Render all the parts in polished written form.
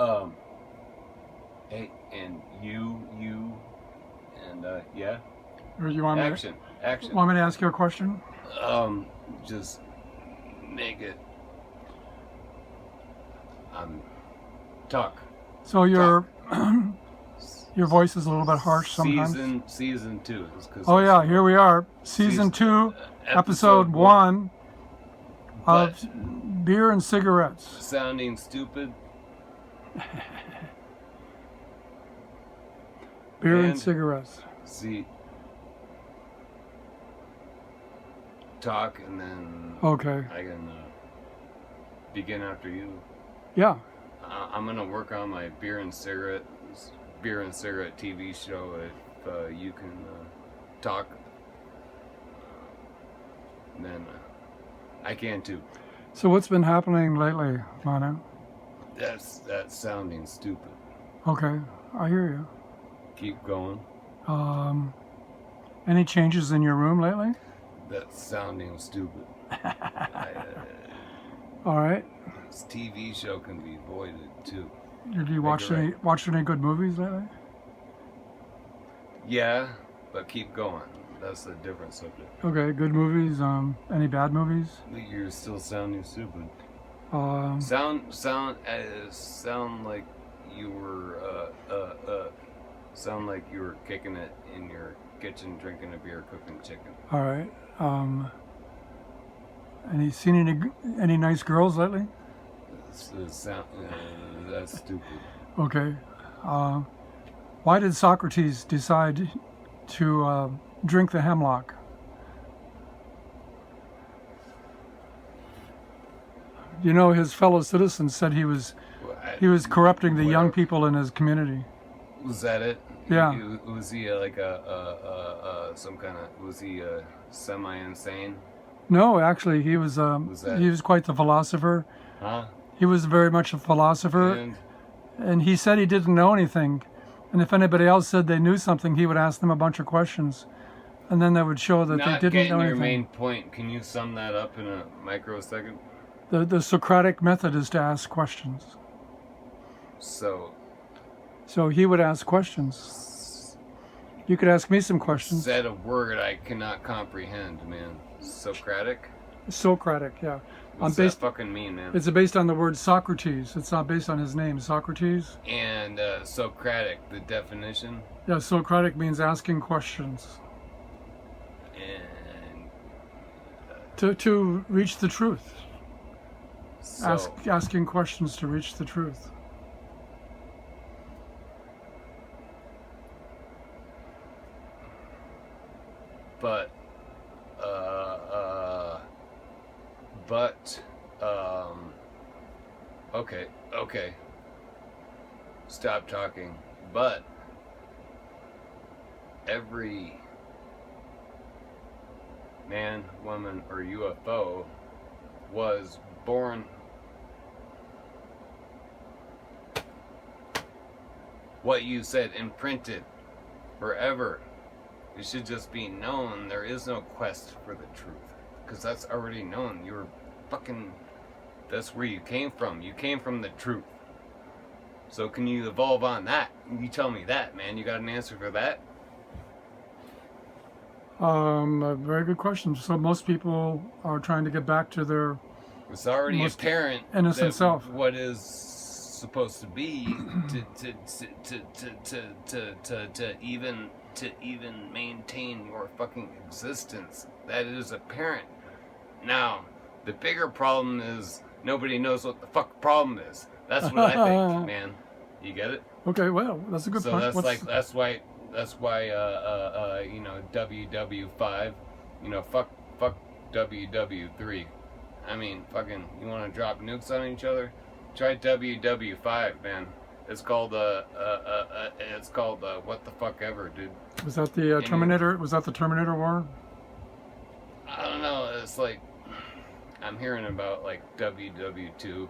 Um, hey, and you, and yeah. Or you want Action. Want me to ask you a question? Just make it. Talk. So your voice is a little bit harsh sometimes. Season 2. Oh yeah, here we are, season 2, episode 1 of Beer and Cigarettes. Sounding stupid. Beer and cigarettes. See. Talk and then. Okay. I can begin after you. Yeah. I'm gonna work on my beer and cigarette TV show. If you can talk, then I can too. So what's been happening lately, Manu? That's sounding stupid. Okay, I hear you. Keep going. Any changes in your room lately? That's sounding stupid. All right. This TV show can be voided too. Have you watched any good movies lately? Yeah, but keep going. That's a different subject. Okay, good movies. Any bad movies? You're still sounding stupid. Sound like you were sound like you were kicking it in your kitchen, drinking a beer, cooking chicken. All right. Any seen any nice girls lately? That's stupid. Okay. Why did Socrates decide to drink the hemlock? You know, his fellow citizens said he was corrupting the young people in his community. Was that it? Yeah. Was he like some kind of? Was he semi-insane? No, actually, he was quite the philosopher. Huh? He was very much a philosopher, and he said he didn't know anything. And if anybody else said they knew something, he would ask them a bunch of questions, and then that would show that they didn't know anything. Your main point. Can you sum that up in a microsecond? The Socratic method is to ask questions. So he would ask questions. You could ask me some questions. Said a word I cannot comprehend, man. Socratic? Socratic, yeah. What's that fucking mean, man? It's based on the word Socrates. It's not based on his name, Socrates. And Socratic, the definition? Yeah, Socratic means asking questions. And... To reach the truth. So, asking questions to reach the truth. But okay. Stop talking. But every man, woman, or UFO was born. What you said imprinted forever. It should just be known there is no quest for the truth. Because that's already known. You were fucking... That's where you came from. You came from the truth. So can you evolve on that? You tell me that, man. You got an answer for that? A very good question. So most people are trying to get back to their... It's already apparent innocent self. What is supposed to be to even maintain your fucking existence. That is apparent. Now, the bigger problem is nobody knows what the fuck problem is. That's what I think, man. You get it? Okay, well, that's a good point. So that's why WW5, fuck WW3. I mean, fucking, you want to drop nukes on each other? Try WW5, man. It's called what the fuck ever, dude. Was that the Terminator? Was that the Terminator War? I don't know. It's like I'm hearing about like WW2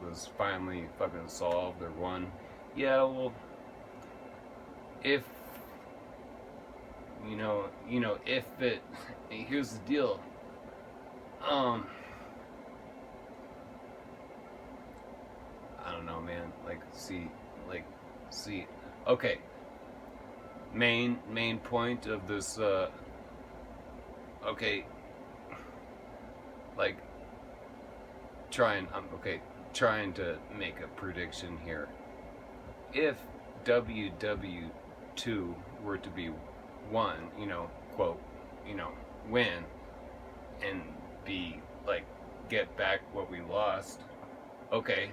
was finally fucking solved or won. Yeah, well, if if it. Here's the deal. I don't know, man. See. Okay. Main point of this. Okay. Like, trying to make a prediction here. If WW2 were to be won, quote, win, and be like get back what we lost. Okay,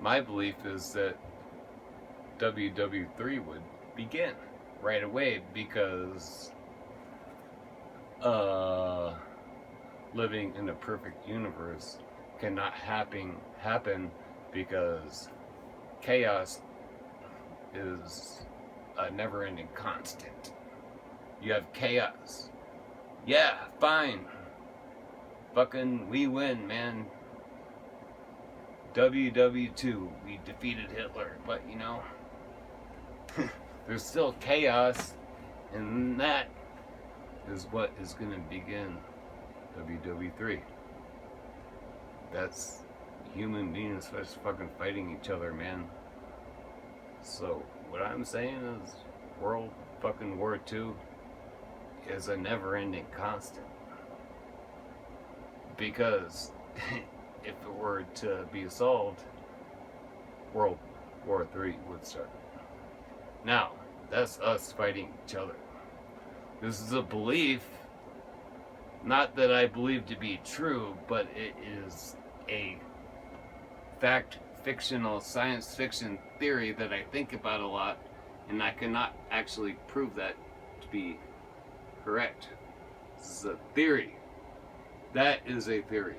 my belief is that WW3 would begin right away because living in a perfect universe cannot happen because chaos is a never-ending constant. You have chaos. Yeah, fine. Fucking we win, man. WW2, we defeated Hitler, but there's still chaos, and that is what is going to begin WW3. That's human beings just fucking fighting each other, man. So what I'm saying is World fucking War II is a never-ending constant. Because if it were to be solved, World War III would start. Now, that's us fighting each other. This is a belief, not that I believe to be true, but it is a fictional science fiction theory that I think about a lot, and I cannot actually prove that to be correct. This is a theory. That is a theory.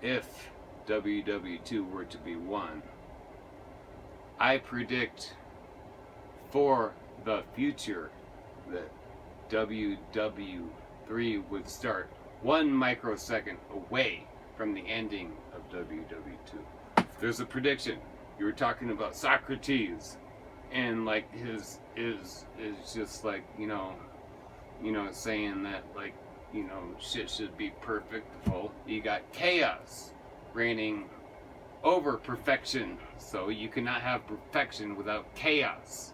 If WW2 were to be won, I predict for the future that WW3 would start 1 microsecond away from the ending of WW2. There's a prediction. You were talking about Socrates, and like his is just like saying that like shit should be perfect. Well, you got chaos reigning over perfection, so you cannot have perfection without chaos.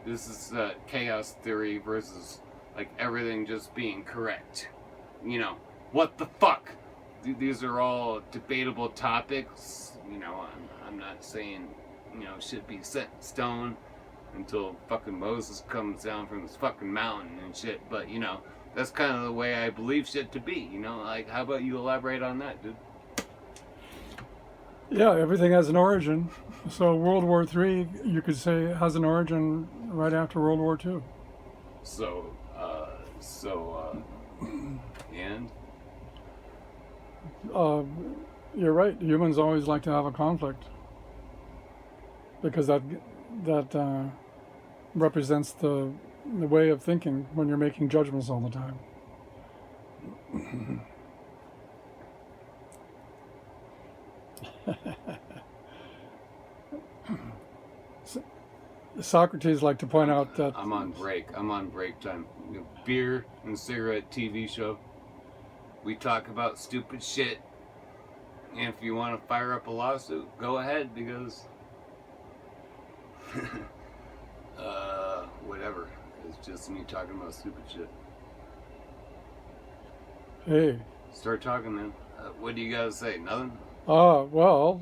This is chaos theory versus like everything just being correct. What the fuck? These are all debatable topics. I'm not saying should be set in stone until fucking Moses comes down from this fucking mountain and shit. But that's kind of the way I believe shit to be. Like, how about you elaborate on that, dude? Yeah, everything has an origin. So World War III, you could say, has an origin right after World War II. And? You're right. Humans always like to have a conflict because that represents the way of thinking when you're making judgments all the time. Socrates liked to point out that I'm on break time. Beer and cigarette TV show. We talk about stupid shit. And if you want to fire up a lawsuit, go ahead, because whatever. It's just me talking about stupid shit. Hey. Start talking, man. What do you guys say? Nothing? Well,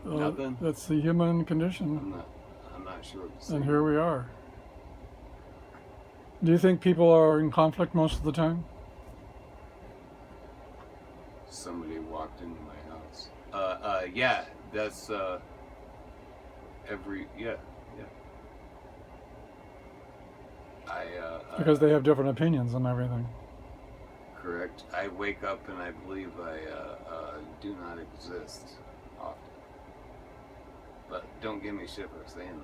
nothing. That's the human condition. I'm not sure what to say. And here we are. Do you think people are in conflict most of the time? Somebody walked into my house. Yeah, that's yeah. Because they have different opinions on everything. Correct. I wake up and I believe I do not exist often. But don't give me shit for saying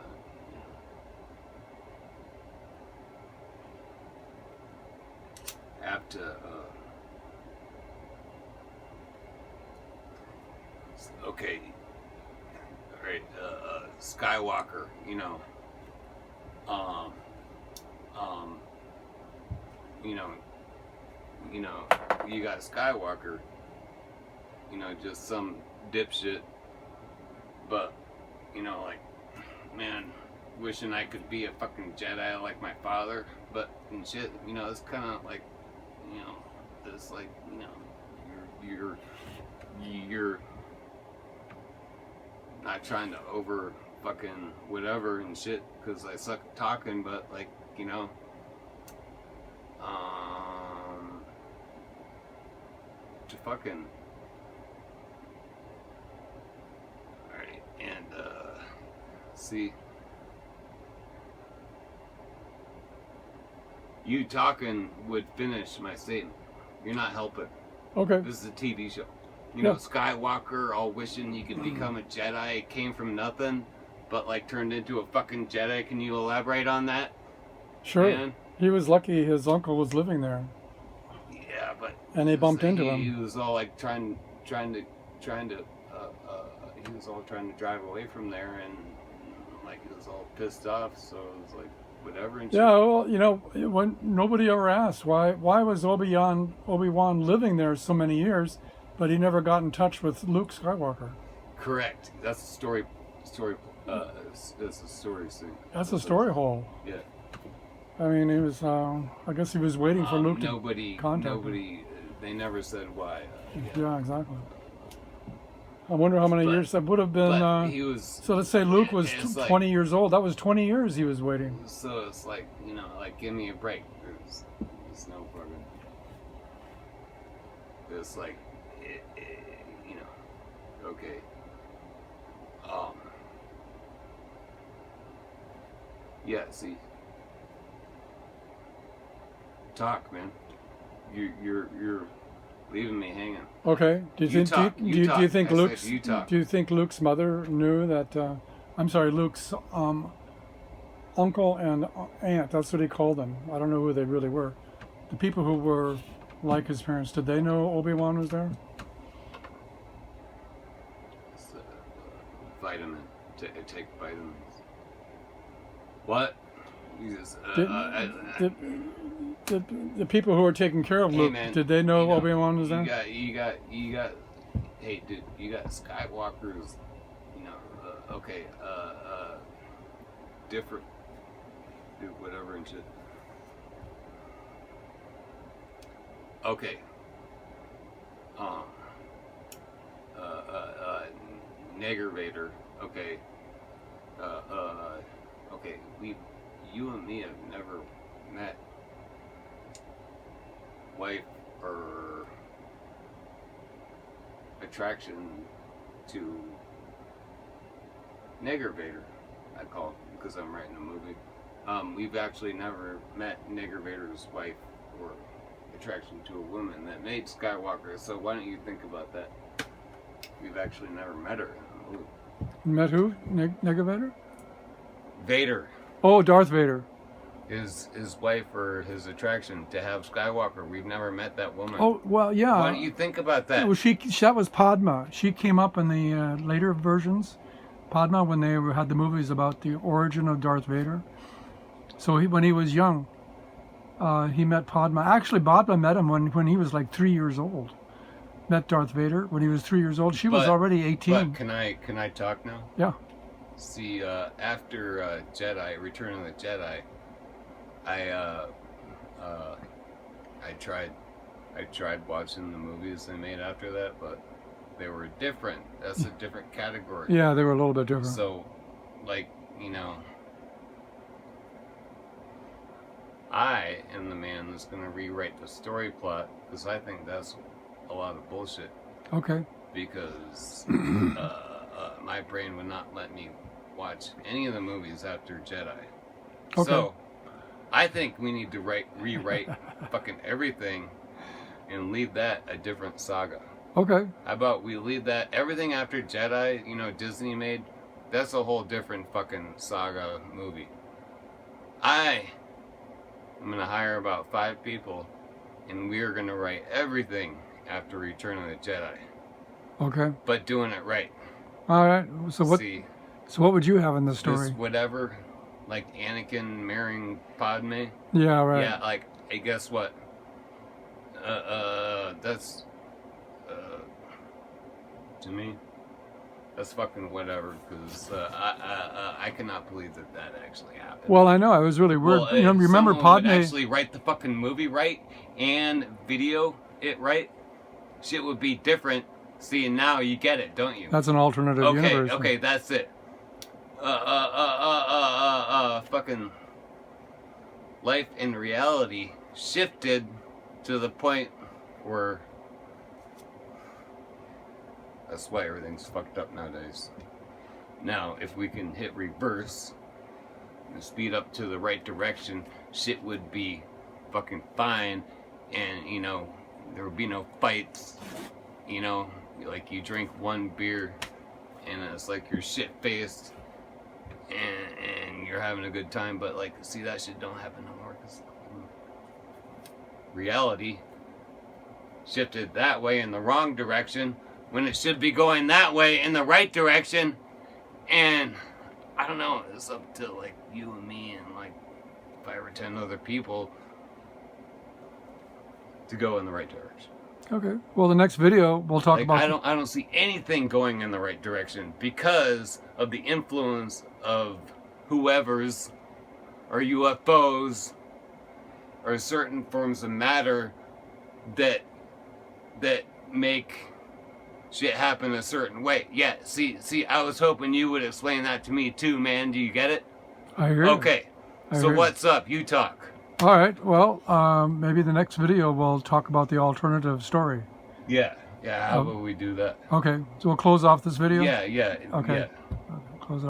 that. Have to. Okay. All right. Skywalker. You got Skywalker. just some dipshit. But, like, man, wishing I could be a fucking Jedi like my father. But, and shit, it's kind of like, it's like, you're not trying to over fucking whatever and shit, because I suck at talking, but, like, to fucking, alright, and, see, you talking would finish my statement. You're not helping. Okay. This is a TV show. Yeah. Skywalker, all wishing he could become a Jedi, came from nothing, but, like, turned into a fucking Jedi. Can you elaborate on that? Sure. Man? He was lucky his uncle was living there. Yeah, but... And they bumped into him. He was all, like, trying to he was all trying to drive away from there, and, like, he was all pissed off, so it was like, whatever. And yeah, well, when nobody ever asked why was Obi-Wan living there so many years, but he never got in touch with Luke Skywalker. Correct. That's the story. That's a story thing. That's a story hole. Yeah. I mean, he was. I guess he was waiting for Luke to contact him. They never said why. Yeah, exactly. I wonder how many years that would have been. He was. So let's say Luke was 20 like, years old. That was 20 years he was waiting. So it's like, like, give me a break. There's no fucking. It's like, okay. Yeah. See. Talk, man. You're leaving me hanging. Okay. Do you think Luke's mother knew that? I'm sorry, Luke's uncle and aunt. That's what he called them. I don't know who they really were. The people who were like his parents. Did they know Obi-Wan was there? It's vitamin. Take vitamins. What? Jesus. The people who were taking care of Luke, man, did they know Obi-Wan was there? You got. Hey, dude, you got Skywalkers. Okay. Different. Dude, whatever and shit. Okay. Nigger Vader. Okay. Okay. You and me have never met. Wife or attraction to Nigger Vader, I call him, because I'm writing a movie. We've actually never met Nigger Vader's wife or attraction to a woman that made Skywalker, so why don't you think about that? We've actually never met her in the movie. Met who? Nigger Vader? Vader. Oh, Darth Vader. His wife or his attraction to have Skywalker. We've never met that woman. Oh, well, yeah. Why don't you think about that? Well, that was Padma. She came up in the later versions. Padma, when they had the movies about the origin of Darth Vader. So when he was young, he met Padma. Actually, Padma met him when he was like 3 years old. Met Darth Vader when he was 3 years old. She was already 18. But can I talk now? Yeah. See, after Return of the Jedi, I tried watching the movies they made after that, but they were different. That's a different category. Yeah, they were a little bit different. So, like, I am the man that's going to rewrite the story plot, because I think that's a lot of bullshit. Okay. Because my brain would not let me watch any of the movies after Jedi. Okay. So, I think we need to rewrite fucking everything and leave that a different saga. Okay. How about we leave that, everything after Jedi, Disney made, that's a whole different fucking saga movie. I'm going to hire about 5 people, and we are going to write everything after Return of the Jedi. Okay. But doing it right. All right. So what would you have in the story? Just whatever, like Anakin marrying Padme. Yeah, right. Yeah, like, hey, guess what? That's To me, that's fucking whatever. Because I cannot believe that actually happened. Well, I know, it was really weird. Well, you know, if remember someone would Padme? actually write the fucking movie right and video it right, shit would be different. See, now you get it, don't you? That's an alternative universe. Okay, that's it. Fucking life and reality shifted to the point where that's why everything's fucked up nowadays. Now, if we can hit reverse and speed up to the right direction, shit would be fucking fine, and you know, there would be no fights. You know, like you drink one beer and it's like you're shit faced and you're having a good time, but like, see, that shit don't happen no more, because reality shifted that way in the wrong direction when it should be going that way in the right direction. And I don't know, it's up to like you and me and like 5 or 10 other people to go in the right direction. Okay. Well, the next video we'll talk Like, about. I don't see anything going in the right direction because of the influence of whoever's or UFOs or certain forms of matter that make shit happen a certain way. Yeah, see, I was hoping you would explain that to me too, man. Do you get it? I hear you. Okay. So what's up? You talk. All right. Well, maybe the next video we'll talk about the alternative story. Yeah. How about we do that? Okay. So we'll close off this video. Yeah. Okay. Yeah.